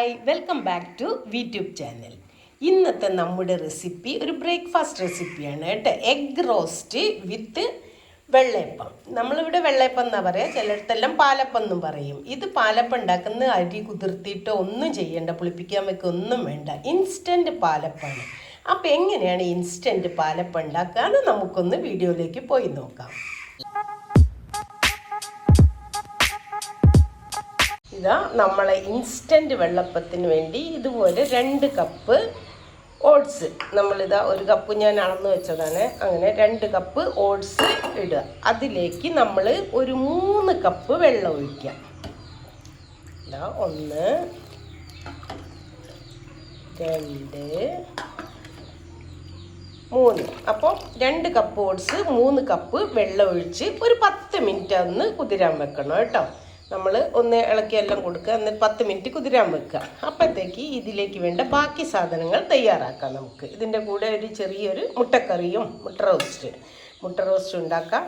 Hi welcome back to Vtube channel. ഇന്നത്തെ നമ്മുടെ recipe ഒരു ബ്രേക്ക്ഫാസ്റ്റ് റെസിപ്പിയാണ് കേട്ടോ. എഗ് റോസ്റ്റ് വിത്ത് വെള്ളയപ്പം. നമ്മളിവിടെ വെള്ളയപ്പം എന്നാണ് പറയുക, ചിലയിടത്തെല്ലാം പാലപ്പം എന്നും പറയും. ഇത് പാലപ്പം ഉണ്ടാക്കുന്ന അരി കുതിർത്തിയിട്ടോ ഒന്നും ചെയ്യേണ്ട, പുളിപ്പിക്കാൻ വെക്കുക ഒന്നും വേണ്ട, ഇൻസ്റ്റൻറ്റ് പാലപ്പമാണ്. അപ്പോൾ എങ്ങനെയാണ് ഇൻസ്റ്റൻറ്റ് പാലപ്പം ഉണ്ടാക്കാമെന്ന് നമുക്കൊന്ന് വീഡിയോയിലേക്ക് പോയി നോക്കാം. ഇതാ നമ്മളെ ഇൻസ്റ്റൻറ്റ് വെള്ളപ്പത്തിന് വേണ്ടി ഇതുപോലെ 2 കപ്പ് ഓട്സ്, നമ്മളിതാ 1 കപ്പ് ഞാൻ അളന്ന് വെച്ചതാണ്. അങ്ങനെ 2 കപ്പ് ഓട്സ് ഇടുക. അതിലേക്ക് നമ്മൾ ഒരു 3 കപ്പ് വെള്ളം ഒഴിക്കാം. ഇതാ 1 2 3. അപ്പോൾ 2 കപ്പ് ഓട്സ് 3 കപ്പ് വെള്ളം ഒഴിച്ച് ഒരു 10 മിനിറ്റ് ഒന്ന് കുതിരാൻ വെക്കണം കേട്ടോ. നമ്മൾ ഒന്ന് ഇളക്കിയെല്ലാം കൊടുക്കുക, എന്നിട്ട് 10 മിനിറ്റ് കുതിരാൻ വെക്കുക. അപ്പോഴത്തേക്ക് ഇതിലേക്ക് വേണ്ട ബാക്കി സാധനങ്ങൾ തയ്യാറാക്കാം. നമുക്ക് ഇതിൻ്റെ കൂടെ ഒരു ചെറിയൊരു മുട്ടക്കറിയും മുട്ട റോസ്റ്റ് ഉണ്ടാക്കാം.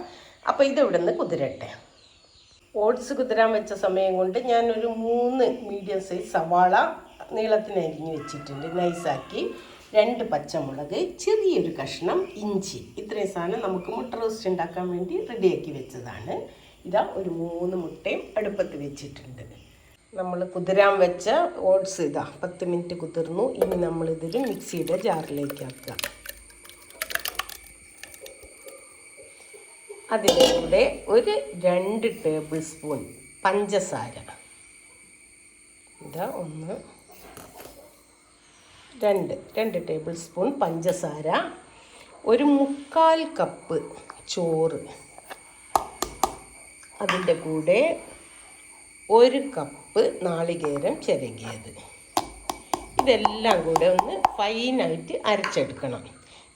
അപ്പോൾ ഇതിവിടെ നിന്ന് കുതിരട്ടെ. ഓട്സ് കുതിരാൻ വെച്ച സമയം കൊണ്ട് ഞാനൊരു 3 മീഡിയം സൈസ് സവാള നീളത്തിന് അരിഞ്ഞ് വെച്ചിട്ടുണ്ട്, നൈസാക്കി. 2 പച്ചമുളക്, ചെറിയൊരു കഷ്ണം ഇഞ്ചി. ഇത്രയും സാധനം നമുക്ക് മുട്ട റോസ്റ്റ് ഉണ്ടാക്കാൻ വേണ്ടി റെഡിയാക്കി വെച്ചതാണ്. ഇതാ ഒരു 3 മുട്ടയും അടുപ്പത്ത് വെച്ചിട്ടുണ്ട്. നമ്മൾ കുതിരാൻ വെച്ച ഓട്സ് ഇതാ 10 മിനിറ്റ് കുതിർന്നു. ഇനി നമ്മളിതിൽ മിക്സിയുടെ ജാറിലേക്ക് ആക്കുക. അതിൻ്റെ കൂടെ ഒരു 2 ടേബിൾ സ്പൂൺ പഞ്ചസാര, ഇതാ 1 2 ടേബിൾ സ്പൂൺ പഞ്ചസാര, ഒരു 1/4 കപ്പ് ചോറ്, അതിൻ്റെ കൂടെ 1 കപ്പ് നാളികേരം ചിരകിയത്. ഇതെല്ലാം കൂടെ ഒന്ന് ഫൈനായിട്ട് അരച്ചെടുക്കണം.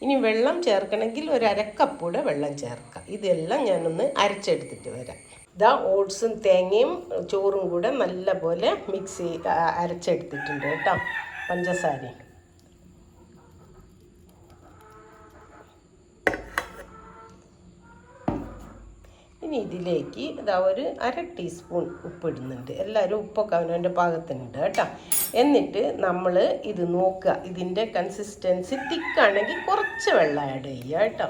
ഇനി വെള്ളം ചേർക്കണമെങ്കിൽ ഒരു 1/2 കപ്പ് കൂടെ വെള്ളം ചേർക്കാം. ഇതെല്ലാം ഞാനൊന്ന് അരച്ചെടുത്തിട്ട് വരാം. ഇതാ ഓട്സും തേങ്ങയും ചോറും കൂടെ നല്ലപോലെ മിക്സ് അരച്ചെടുത്തിട്ടുണ്ട് കേട്ടോ, പഞ്ചസാരയും. ഇനി ഇതിലേക്ക് ഇതാ ഒരു 1/2 ടീസ്പൂൺ ഉപ്പിടുന്നുണ്ട്. എല്ലാവരും ഉപ്പൊക്കെ അവനവൻ്റെ പാകത്തിനുണ്ട് കേട്ടോ. എന്നിട്ട് നമ്മൾ ഇത് നോക്കുക, ഇതിൻ്റെ കൺസിസ്റ്റൻസി തിക്കാണെങ്കിൽ കുറച്ച് വെള്ളം ആഡ് ചെയ്യുക കേട്ടോ.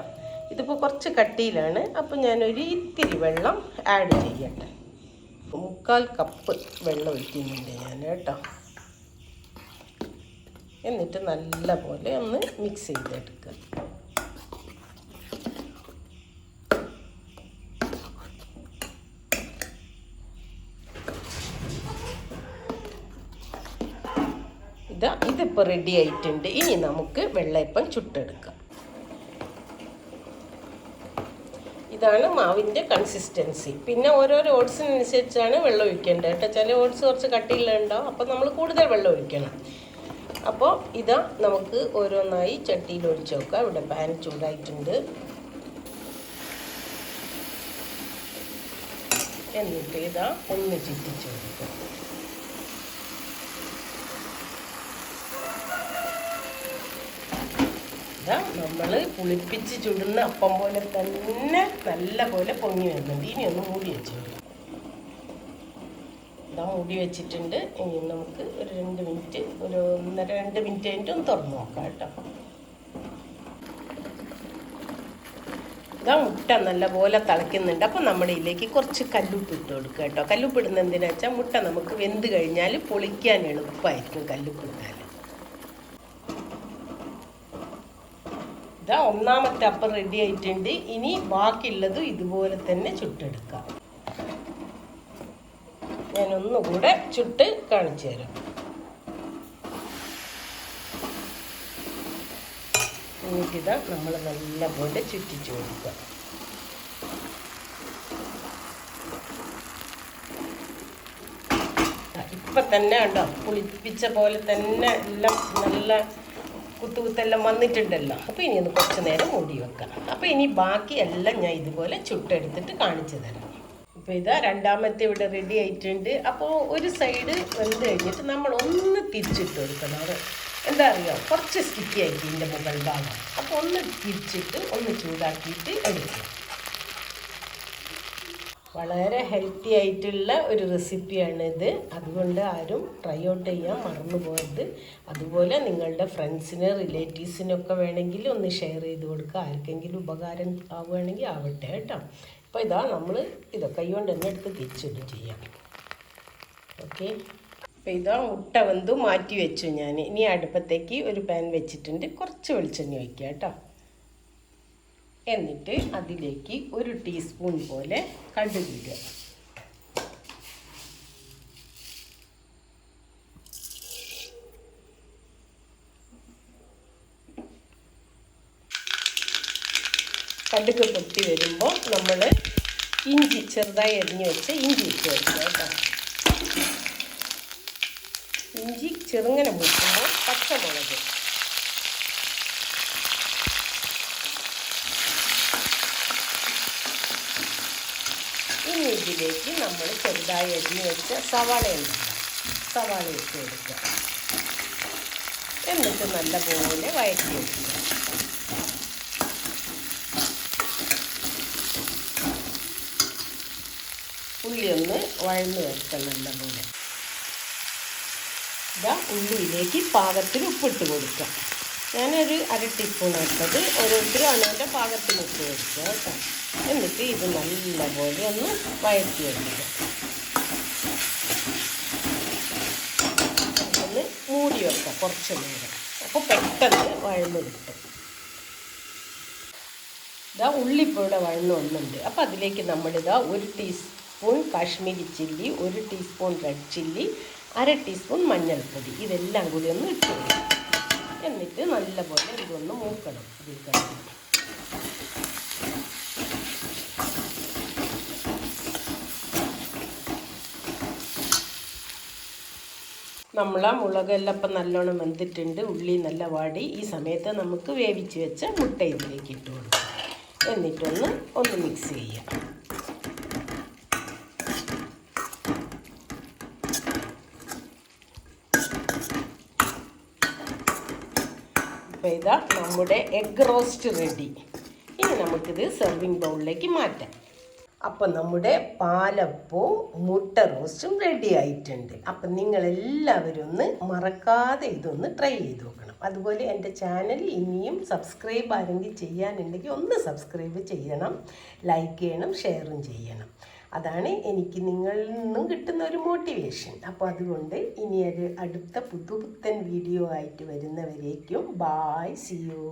ഇതിപ്പോൾ കുറച്ച് കട്ടിയിലാണ്, അപ്പോൾ ഞാനൊരു ഇത്തിരി വെള്ളം ആഡ് ചെയ്യട്ടെ. 1/4 കപ്പ് വെള്ളം ഒഴിക്കുന്നുണ്ട് ഞാൻ കേട്ടോ. എന്നിട്ട് നല്ലപോലെ ഒന്ന് മിക്സ് ചെയ്തെടുക്കുക. ഇതിപ്പോൾ റെഡി ആയിട്ടുണ്ട്. ഇനി നമുക്ക് വെള്ളയപ്പം ചുട്ടെടുക്കാം. ഇതാണ് മാവിൻ്റെ കൺസിസ്റ്റൻസി. പിന്നെ ഓരോരോ ഓട്സിനനുസരിച്ചാണ് വെള്ളം ഒഴിക്കേണ്ടത് കേട്ടോ. ചില ഓട്സ് കുറച്ച് കട്ടിയിലുണ്ടാവും, അപ്പോൾ നമ്മൾ കൂടുതൽ വെള്ളം ഒഴിക്കണം. അപ്പോൾ ഇതാ നമുക്ക് ഓരോന്നായി ചട്ടിയിൽ ഒഴിച്ച് വെക്കാം. ഇവിടെ പാൻ ചൂടായിട്ടുണ്ട്. എന്നിട്ട് ഇതാ ഒന്ന് ചുറ്റിച്ച് കൊടുക്കാം. നമ്മൾ പുളിപ്പിച്ച് ചുടുന്ന അപ്പം പോലെ തന്നെ നല്ല പോലെ പൊങ്ങി വരുന്നുണ്ട്. ഇനി ഒന്ന് മൂടി വെച്ചു. ഇതാ മൂടി വെച്ചിട്ടുണ്ട്. ഇനി നമുക്ക് ഒരു 2 മിനിറ്റ്, ഒരു 1.5-2 മിനിറ്റ് കഴിഞ്ഞിട്ട് ഒന്ന് തുറന്ന് നോക്കാം കേട്ടോ. ഇതാ മുട്ട നല്ല പോലെ തിളയ്ക്കുന്നുണ്ട്. അപ്പോൾ നമ്മുടെ ഇതിലേക്ക് കുറച്ച് കല്ലുപ്പ് ഇട്ട് കൊടുക്കുക കേട്ടോ. കല്ലുപ്പ് ഇടുന്നത് എന്തിനാ വെച്ചാൽ മുട്ട നമുക്ക് വെന്ത് കഴിഞ്ഞാൽ പൊളിക്കാൻ എളുപ്പമായിരിക്കും കല്ലുപ്പ് ഇട്ടാൽ. ഇതാ 1ാമത്തെ അപ്പം റെഡി ആയിട്ടുണ്ട്. ഇനി ബാക്കിയുള്ളത് ഇതുപോലെ തന്നെ ചുട്ടെടുക്കാം. ഞാനൊന്നുകൂടെ ചുട്ട് കാണിച്ചു തരാം. എന്നിട്ടിതാ നമ്മൾ നല്ലപോലെ ചുറ്റിച്ചു കൊടുക്കുക. ഇപ്പം തന്നെ ഉണ്ടോ, പുളിപ്പിച്ച പോലെ തന്നെ എല്ലാം നല്ല കുത്തുകുത്തെല്ലാം വന്നിട്ടുണ്ടല്ലോ. അപ്പോൾ ഇനി ഒന്ന് കുറച്ച് നേരം മൂടി വെക്കാം. അപ്പോൾ ഇനി ബാക്കി എല്ലാം ഞാൻ ഇതുപോലെ ചുട്ടെടുത്തിട്ട് കാണിച്ചു തരാം. ഇപ്പോൾ ഇതാ 2ാമത്തെ ഇവിടെ റെഡി ആയിട്ടുണ്ട്. അപ്പോൾ ഒരു സൈഡ് വെന്ത് കഴിഞ്ഞിട്ട് നമ്മൾ ഒന്ന് തിരിച്ചിട്ട് കൊടുക്കണം. അത് എന്താ അറിയോ, കുറച്ച് സ്റ്റിക്കി ആയിട്ട് ഇതിൻ്റെ മുകൾ ഭാഗം. അപ്പോൾ ഒന്ന് തിരിച്ചിട്ട് ഒന്ന് ചൂടാക്കിയിട്ട് എടുക്കും. വളരെ ഹെൽത്തി ആയിട്ടുള്ള ഒരു റെസിപ്പിയാണിത്. അതുകൊണ്ട് ആരും ട്രൈ ഔട്ട് ചെയ്യാൻ മറന്നു പോകരുത്. അതുപോലെ നിങ്ങളുടെ ഫ്രണ്ട്സിന് റിലേറ്റീവ്സിനൊക്കെ വേണമെങ്കിൽ ഒന്ന് ഷെയർ ചെയ്ത് കൊടുക്കുക. ആർക്കെങ്കിലും ഉപകാരം ആവുകയാണെങ്കിൽ ആവട്ടെ കേട്ടോ. അപ്പോൾ ഇതാ നമ്മൾ ഇതൊക്കെ കൈകൊണ്ട് തന്നെ എടുത്ത് തിരിച്ചിട്ട് ചെയ്യാം. ഓക്കെ, അപ്പോൾ ഇതാ മുട്ട വെന്ത് മാറ്റി വെച്ചു ഞാൻ. ഇനി അടുപ്പത്തേക്ക് ഒരു പാൻ വെച്ചിട്ടുണ്ട്. കുറച്ച് വെളിച്ചെണ്ണ വയ്ക്കുക കേട്ടോ. എന്നിട്ട് അതിലേക്ക് 1 ടീസ്പൂൺ പോലെ കടുക് ഇടുക. കടുക് പൊട്ടി വരുമ്പോൾ നമ്മൾ ഇഞ്ചി ചെറുതായി അരിഞ്ഞ് വെച്ച് ഇഞ്ചി ഇട്ട് കൊടുക്കുക കേട്ടോ. ഇഞ്ചി ചെറുങ്ങനെ മുട്ടുമ്പോൾ പച്ചമുളക്, ഇനി ഇതിലേക്ക് നമ്മൾ ചെറുതായി അരിഞ്ഞ് വെച്ച സവാള ഇട്ട് കൊടുക്കുക. എന്നിട്ട് നല്ലപോലെ വഴറ്റി വെക്കുക. ഉള്ളി ഒന്ന് വഴന്ന് വെക്കുക നല്ലപോലെ. ഇതാ ഉള്ളിയിലേക്ക് പാകത്തിന് ഉപ്പിട്ട് കൊടുക്കുക. ഞാനൊരു 1/2 ടീസ്പൂൺ ഇട്ടത്. ഓരോരുത്തരും അണുവിൻ്റെ പാകത്തിന് ഉപ്പ് കൊടുക്കുക കേട്ടോ. എന്നിട്ട് ഇത് നല്ലപോലെ ഒന്ന് വഴറ്റി വെക്കുക. ഒന്ന് മൂടി വെക്കുക കുറച്ച് നേരം. അപ്പോൾ പെട്ടെന്ന് വഴന്ന് കിട്ടും. ഇതാ ഉള്ളിപ്പോൾ ഇവിടെ വഴന്ന് വന്നുണ്ട്. അപ്പോൾ അതിലേക്ക് നമ്മളിതാ 1 teaspoon Kashmiri chilli, 1 teaspoon red chilli, 1/2 teaspoon മഞ്ഞൾപ്പൊടി ഇതെല്ലാം കൂടി ഒന്ന് ഇട്ട് കൊടുക്കും. എന്നിട്ട് നല്ലപോലെ ഇതൊന്ന് മൂക്കണം. ഇതിൽ കഴിഞ്ഞ് നമ്മളാ മുളകെല്ലാം ഇപ്പം നല്ലോണം വെന്തിട്ടുണ്ട്. ഉള്ളി നല്ല വാടി. ഈ സമയത്ത് നമുക്ക് വേവിച്ച് വെച്ച മുട്ട ഇതിലേക്ക് ഇട്ട് കൊടുക്കാം. എന്നിട്ടൊന്ന് മിക്സ് ചെയ്യാം. അപ്പോൾ ഇതാ നമ്മുടെ എഗ് റോസ്റ്റ് റെഡി. ഇനി നമുക്കിത് സെർവിങ് ബൗളിലേക്ക് മാറ്റാം. അപ്പം നമ്മുടെ പാലപ്പവും മുട്ട റോസ്റ്റും റെഡി ആയിട്ടുണ്ട്. അപ്പം നിങ്ങളെല്ലാവരും ഒന്ന് മറക്കാതെ ഇതൊന്ന് ട്രൈ ചെയ്ത് നോക്കണം. അതുപോലെ എൻ്റെ ചാനൽ ഇനിയും സബ്സ്ക്രൈബ് ആരെങ്കിലും ചെയ്യാനുണ്ടെങ്കിൽ ഒന്ന് സബ്സ്ക്രൈബ് ചെയ്യണം, ലൈക്ക് ചെയ്യണം, ഷെയറും ചെയ്യണം. അതാണ് എനിക്ക് നിങ്ങളിൽ നിന്നും കിട്ടുന്ന ഒരു മോട്ടിവേഷൻ. അപ്പോൾ അതുകൊണ്ട് ഇനി ഒരു അടുത്ത പുതുപുത്തൻ വീഡിയോ ആയിട്ട് വരുന്നവരേക്കും ബായ്, സി യു.